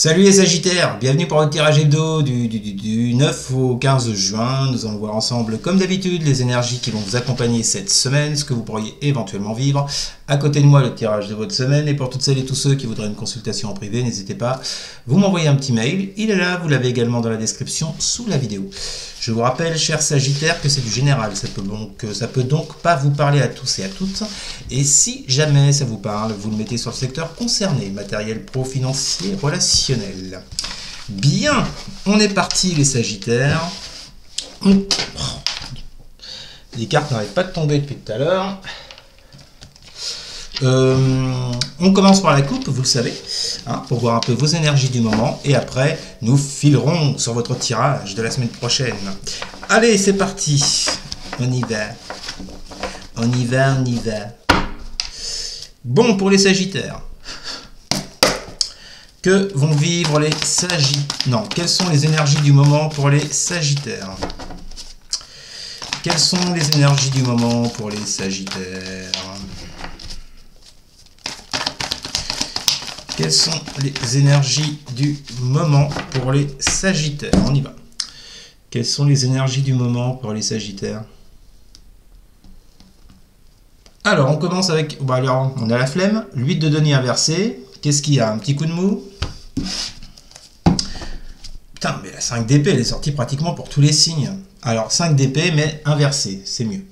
Salut les Sagittaires, bienvenue pour le tirage hebdo du 9 au 15 juin. Nous allons voir ensemble, comme d'habitude, les énergies qui vont vous accompagner cette semaine, ce que vous pourriez éventuellement vivre. À côté de moi, le tirage de votre semaine. Et pour toutes celles et tous ceux qui voudraient une consultation en privé, n'hésitez pas, vous m'envoyez un petit mail. Il est là, vous l'avez également dans la description sous la vidéo. Je vous rappelle, chers Sagittaires, que c'est du général. Ça peut donc pas vous parler à tous et à toutes. Et si jamais ça vous parle, vous le mettez sur le secteur concerné, matériel, pro, financier, relationnel. Bien, on est parti les Sagittaires. Les cartes n'arrêtent pas de tomber depuis tout à l'heure. On commence par la coupe, vous le savez, hein, pour voir un peu vos énergies du moment. Et après, nous filerons sur votre tirage de la semaine prochaine. Allez, c'est parti. On y va. On y va, on y va. Bon, pour les Sagittaires. Que vont vivre les Sagittaires? Non, quelles sont les énergies du moment pour les Sagittaires? Quelles sont les énergies du moment pour les Sagittaires? Quelles sont les énergies du moment pour les Sagittaires? On y va. Quelles sont les énergies du moment pour les Sagittaires? Alors, on commence avec... Bon, alors, on a la flemme, l'huile de denier inversée. Qu'est-ce qu'il y a? Un petit coup de mou? Putain, mais la 5 d'épée, elle est sortie pratiquement pour tous les signes. Alors, 5 d'épée, mais inversée, c'est mieux.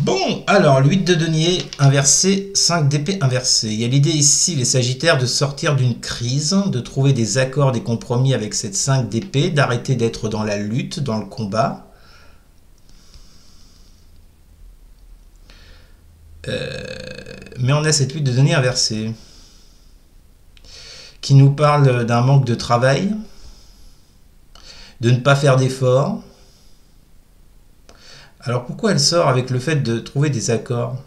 Bon, alors, l'huile de denier inversée, 5 d'épée inversée. Il y a l'idée ici, les Sagittaires, de sortir d'une crise, de trouver des accords, des compromis avec cette 5 d'épée, d'arrêter d'être dans la lutte, dans le combat. Mais on a cette huile de denier inversée qui nous parle d'un manque de travail, de ne pas faire d'efforts. Alors pourquoi elle sort avec le fait de trouver des accords?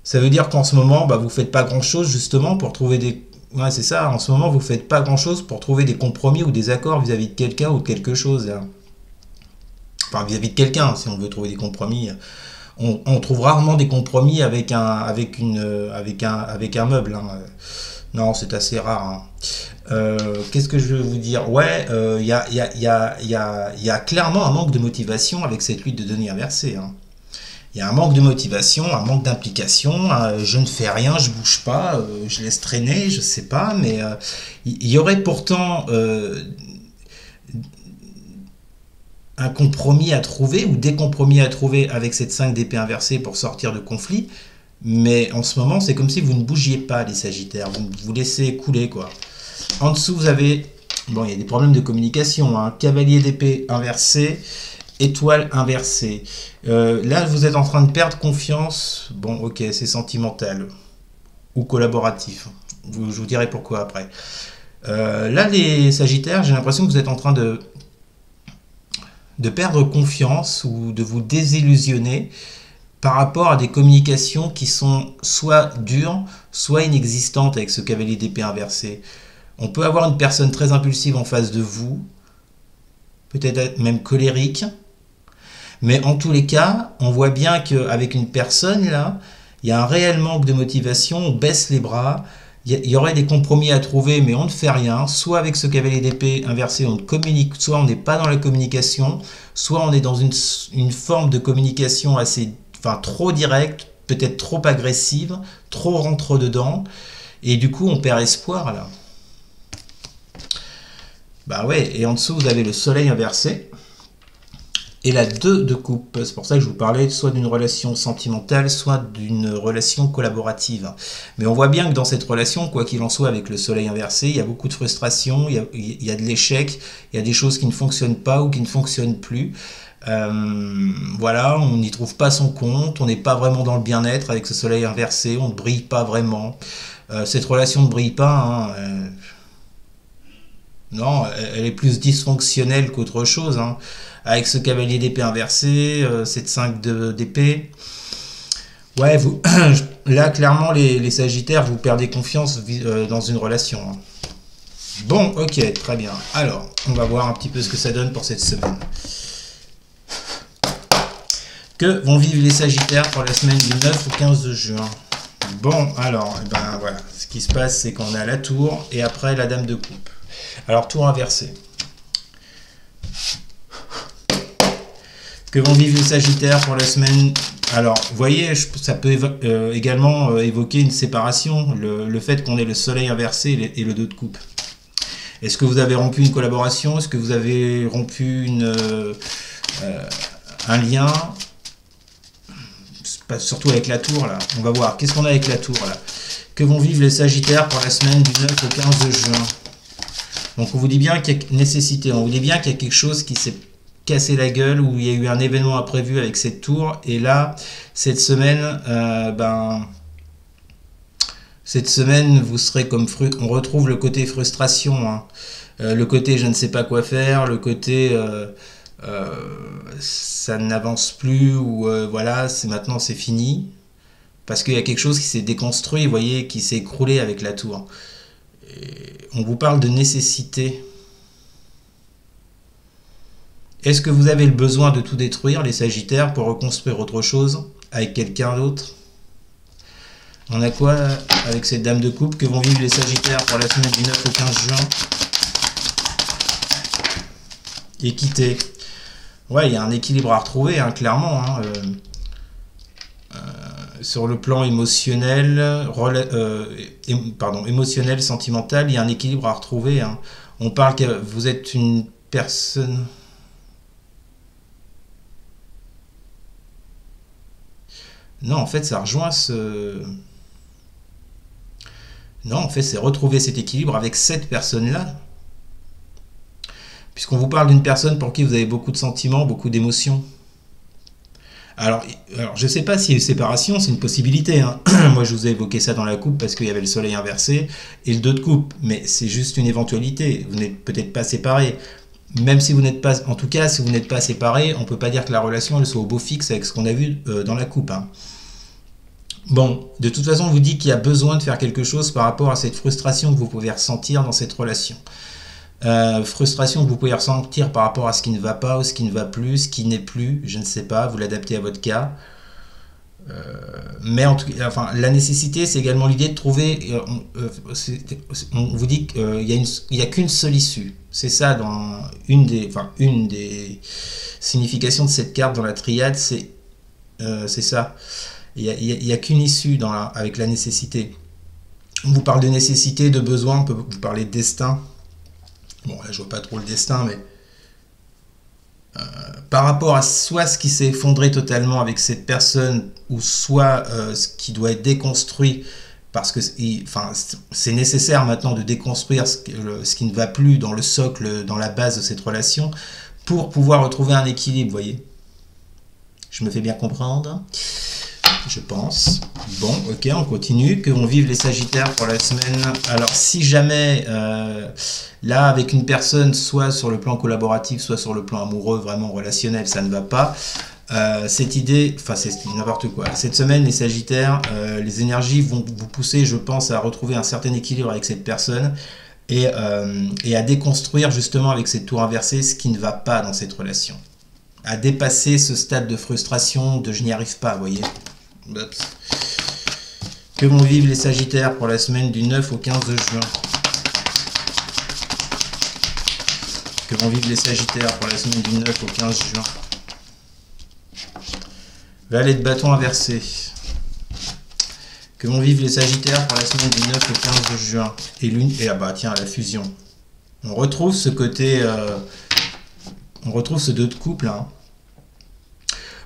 Ça veut dire qu'en ce moment, vous ne faites pas grand-chose justement pour trouver des... Ouais, c'est ça, en ce moment, vous ne faites pas grand-chose pour trouver des compromis ou des accords vis-à-vis de quelqu'un ou de quelque chose. Là. Enfin, vis-à-vis de quelqu'un, si on veut trouver des compromis. On trouve rarement des compromis avec un meuble. Hein. Non, c'est assez rare. Hein. Qu'est-ce que je veux vous dire? Ouais, il y a clairement un manque de motivation avec cette huile de denier inversée. Hein. Il y a un manque de motivation, un manque d'implication. Je ne fais rien, je bouge pas, je laisse traîner, je sais pas. Mais il y aurait pourtant... un compromis à trouver ou des compromis à trouver avec cette 5 d'épée inversée pour sortir de conflit. Mais en ce moment, c'est comme si vous ne bougiez pas, les Sagittaires. Vous vous laissez couler, quoi. En dessous, vous avez... Bon, il y a des problèmes de communication. Hein. Cavalier d'épée inversé, étoile inversée. Là, vous êtes en train de perdre confiance. Bon, ok, c'est sentimental. Ou collaboratif. Je vous dirai pourquoi après. Là, les Sagittaires, j'ai l'impression que vous êtes en train de perdre confiance ou de vous désillusionner par rapport à des communications qui sont soit dures, soit inexistantes avec ce cavalier d'épée inversé. On peut avoir une personne très impulsive en face de vous, peut-être même colérique, mais en tous les cas, on voit bien qu'avec une personne, là, il y a un réel manque de motivation, on baisse les bras. Il y aurait des compromis à trouver, mais on ne fait rien. Soit avec ce cavalier d'épée inversé, on communique, soit on n'est pas dans la communication, soit on est dans une forme de communication assez, trop directe, peut-être trop agressive, trop rentre-dedans, et du coup on perd espoir là. Bah ouais, et en dessous vous avez le soleil inversé, et la 2 de coupe. C'est pour ça que je vous parlais soit d'une relation sentimentale, soit d'une relation collaborative. Mais on voit bien que dans cette relation, quoi qu'il en soit avec le soleil inversé, il y a beaucoup de frustration, il y a de l'échec, il y a des choses qui ne fonctionnent pas ou qui ne fonctionnent plus. Voilà, on n'y trouve pas son compte, on n'est pas vraiment dans le bien-être avec ce soleil inversé, on ne brille pas vraiment. Cette relation ne brille pas, hein, non, elle est plus dysfonctionnelle qu'autre chose. Hein. Avec ce cavalier d'épée inversé, cette 5 d'épée. Ouais, là, clairement, les Sagittaires, vous perdez confiance dans une relation. Hein. Bon, ok, très bien. Alors, on va voir un petit peu ce que ça donne pour cette semaine. Que vont vivre les Sagittaires pour la semaine du 9 au 15 juin? Bon, alors, ben voilà, ce qui se passe, c'est qu'on a la tour et après la dame de coupe. Alors, tour inversé. Que vont vivre les Sagittaires pour la semaine? Alors, vous voyez, ça peut également évoquer une séparation, le fait qu'on ait le soleil inversé et le 2 de coupe. Est-ce que vous avez rompu une collaboration? Est-ce que vous avez rompu un lien? Surtout avec la tour, là. On va voir. Qu'est-ce qu'on a avec la tour, là? Que vont vivre les Sagittaires pour la semaine du 9 au 15 de juin? Donc, on vous dit bien qu'il y a nécessité. On vous dit bien qu'il y a quelque chose qui s'est cassé la gueule, où il y a eu un événement imprévu avec cette tour. Et là, cette semaine, vous serez comme on retrouve le côté frustration, hein. Le côté je ne sais pas quoi faire, le côté ça n'avance plus, ou voilà, maintenant c'est fini. Parce qu'il y a quelque chose qui s'est déconstruit, vous voyez, qui s'est écroulé avec la tour. Et on vous parle de nécessité. Est-ce que vous avez le besoin de tout détruire, les Sagittaires, pour reconstruire autre chose avec quelqu'un d'autre? On a quoi avec cette dame de coupe? Que vont vivre les Sagittaires pour la semaine du 9 au 15 juin? Équité. Ouais, il y a un équilibre à retrouver, hein, clairement. Hein, sur le plan émotionnel, émotionnel, sentimental, il y a un équilibre à retrouver. Hein. On parle que vous êtes une personne... Non, en fait, ça rejoint ce... Non, en fait, c'est retrouver cet équilibre avec cette personne-là. Puisqu'on vous parle d'une personne pour qui vous avez beaucoup de sentiments, beaucoup d'émotions. Alors, je ne sais pas s'il y a eu séparation, c'est une possibilité. Hein. Moi, je vous ai évoqué ça dans la coupe parce qu'il y avait le soleil inversé et le 2 de coupe. Mais c'est juste une éventualité. Vous n'êtes peut-être pas séparés. Même si vous n'êtes pas... En tout cas, si vous n'êtes pas séparés, on ne peut pas dire que la relation elle soit au beau fixe avec ce qu'on a vu dans la coupe. Hein. Bon, de toute façon, on vous dit qu'il y a besoin de faire quelque chose par rapport à cette frustration que vous pouvez ressentir dans cette relation. Frustration que vous pouvez ressentir par rapport à ce qui ne va pas ou ce qui ne va plus, ce qui n'est plus, je ne sais pas, vous l'adaptez à votre cas. Mais en tout cas, enfin, la nécessité, c'est également l'idée de trouver... on vous dit qu'il n'y a qu'une seule issue. C'est ça, dans une des significations de cette carte dans la triade, c'est ça. Il n'y a qu'une issue avec la nécessité. On vous parle de nécessité, de besoin, on peut vous parler de destin. Bon, là, je vois pas trop le destin, mais... par rapport à soit ce qui s'est effondré totalement avec cette personne, ou soit ce qui doit être déconstruit, parce que c'est nécessaire maintenant de déconstruire ce qui ne va plus dans le socle, dans la base de cette relation, pour pouvoir retrouver un équilibre, vous voyez. Je me fais bien comprendre, je pense. Bon, ok, on continue. Que vont vivre les Sagittaires pour la semaine? Alors, si jamais, là, avec une personne, soit sur le plan collaboratif, soit sur le plan amoureux, vraiment relationnel, ça ne va pas. Cette idée, enfin, c'est n'importe quoi. Cette semaine, les Sagittaires, les énergies vont vous pousser, je pense, à retrouver un certain équilibre avec cette personne et à déconstruire, justement, avec cette tour inversée, ce qui ne va pas dans cette relation. À dépasser ce stade de frustration, de je n'y arrive pas, vous voyez. Oups. Que vont vivre les Sagittaires pour la semaine du 9 au 15 de juin? Que vont vivre les Sagittaires pour la semaine du 9 au 15 juin? Valet de bâton inversé. Que vont vivre les Sagittaires pour la semaine du 9 au 15 de juin? Et lune, et ah bah tiens, la fusion. On retrouve ce côté... on retrouve ce 2 de couple, hein.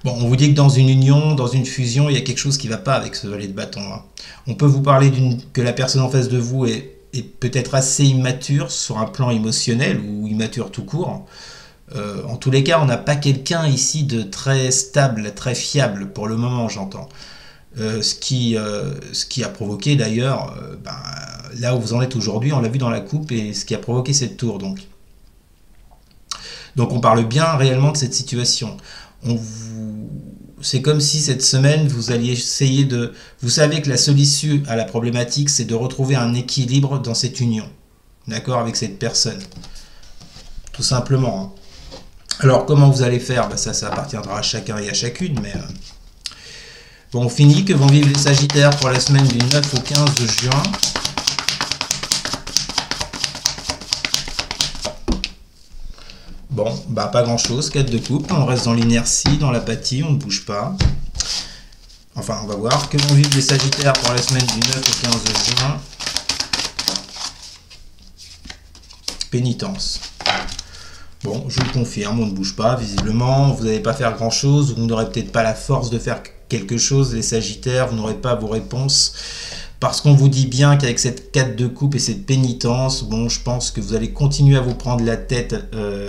Bon, on vous dit que dans une union, dans une fusion, il y a quelque chose qui ne va pas avec ce valet de bâton, hein. On peut vous parler que la personne en face de vous est peut-être assez immature sur un plan émotionnel ou immature tout court. En tous les cas, on n'a pas quelqu'un ici de très stable, très fiable pour le moment, j'entends. Ce qui a provoqué d'ailleurs, là où vous en êtes aujourd'hui, on l'a vu dans la coupe, et ce qui a provoqué cette tour. Donc on parle bien réellement de cette situation. C'est comme si cette semaine, vous alliez essayer de... Vous savez que la seule issue à la problématique, c'est de retrouver un équilibre dans cette union. D'accord, avec cette personne. Tout simplement. Hein. Alors, comment vous allez faire? Ça appartiendra à chacun et à chacune, mais... Bon, on finit. Que vont vivre les Sagittaires pour la semaine du 9 au 15 de juin? Bon, bah pas grand chose, 4 de coupe, on reste dans l'inertie, dans l'apathie, on ne bouge pas. Enfin, on va voir. Que vont vivre les Sagittaires pour la semaine du 9 au 15 juin? Pénitence. Bon, je vous le confirme, on ne bouge pas, visiblement. Vous n'allez pas faire grand-chose, vous n'aurez peut-être pas la force de faire quelque chose, les Sagittaires, vous n'aurez pas vos réponses. Parce qu'on vous dit bien qu'avec cette 4 de coupe et cette pénitence, bon, je pense que vous allez continuer à vous prendre la tête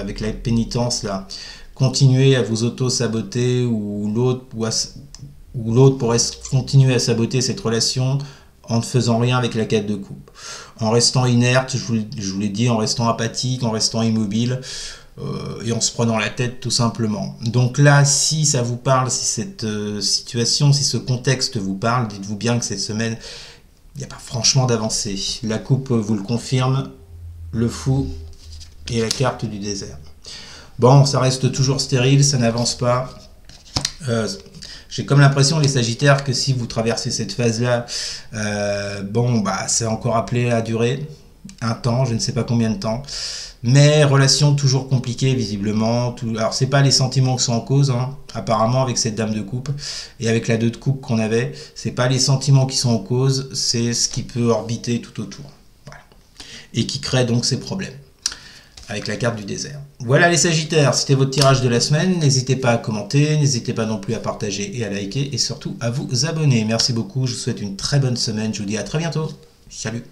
avec la pénitence, là. Continuer à vous auto-saboter ou l'autre pourrait continuer à saboter cette relation en ne faisant rien avec la 4 de coupe. En restant inerte, je vous l'ai dit, en restant apathique, en restant immobile et en se prenant la tête tout simplement. Donc là, si ça vous parle, si cette situation, si ce contexte vous parle, dites-vous bien que cette semaine, il n'y a pas franchement d'avancée. La coupe vous le confirme, le fou et la carte du désert. Bon, ça reste toujours stérile, ça n'avance pas. J'ai comme l'impression, les Sagittaires, que si vous traversez cette phase-là, bon, bah, c'est encore appelé à durer un temps, je ne sais pas combien de temps. Mais relation toujours compliquée, visiblement. Alors, c'est pas les sentiments qui sont en cause, hein, apparemment, avec cette dame de coupe. Et avec la 2 de coupe qu'on avait, c'est pas les sentiments qui sont en cause, c'est ce qui peut orbiter tout autour. Voilà. Et qui crée donc ces problèmes. Avec la carte du désert. Voilà les Sagittaires, c'était votre tirage de la semaine. N'hésitez pas à commenter, n'hésitez pas non plus à partager et à liker et surtout à vous abonner. Merci beaucoup, je vous souhaite une très bonne semaine. Je vous dis à très bientôt. Salut!